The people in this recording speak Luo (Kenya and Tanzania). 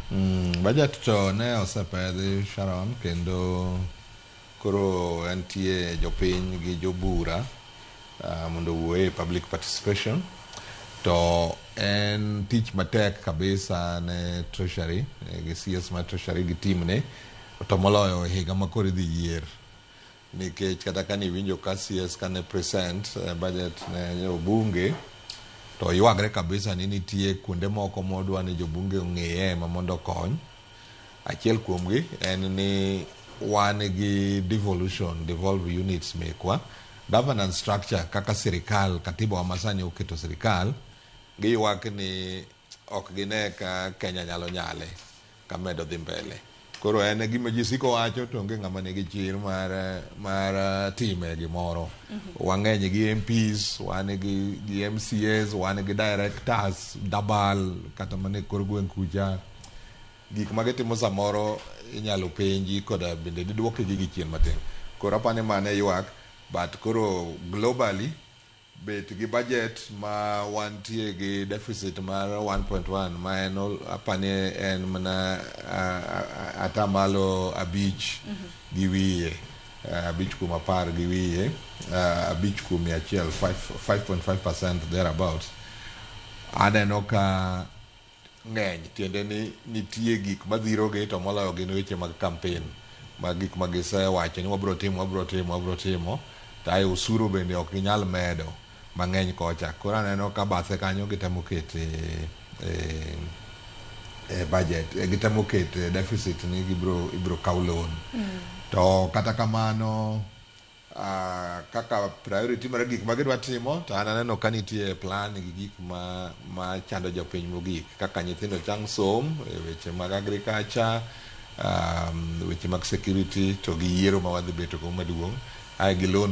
Budget to ne osepedhi Sharon kendo koro entie jopiny gi jobura mondo owuoye public participation to en tich matek kabisa ne treasury gi CS ma treasury gi team ne to moloyo higa ma koro idhi yier nikech kata kani winjo ka CS kane present budget ne bunge to ywagre kabisa ni nitie kuonde moko modwa ni jobunge ong'eye ma mondo kony. Achiel kuomgi en ni wan gi devolve units mekwa governance structure kaka sirikal katiba wa masani oketo sirikal giywak ni ok gine ka Kenya nyalo nyale kamedo dhi mbele. Koro en gima ji siko wacho to onge ng'ama nigi chir mar time gimoro. Wang'eny gi MPs, wan gi MCAs, wan gi directors, dabal kata mane kor gweng' kucha. Gik magitimo samoro inyalo penji koda bende diduoke gi chien matin. Koro apani mane ywak, but koro globally bet gi budget ma wantie gi deficit mar 1.1 ma en apani en mana atamalo abich gi wiye, abich kuom apar gi wiye, abich kuom 100, 5.5% thereabouts. Aneno ka ng'eny tiende ni nitie gik madhirogi to moloyo gin weche mag campaign mag gik magisewacho ni wabro timo tayo usuru bende ok ginyal medo mang'eny kocha. Koro aneno ka bathe kanyo gitemo kete budget gitemo kete deficit ni ibro kaw loan. To kata kamano kaka priority mar gik magidwa timo to aneno ka nitie plan gi gik ma chando jopiny mogik kaka nyithindo chang som weche mag agriculture, weche mag security to gi yiero ma wadhi beto go maduong' ai gi loan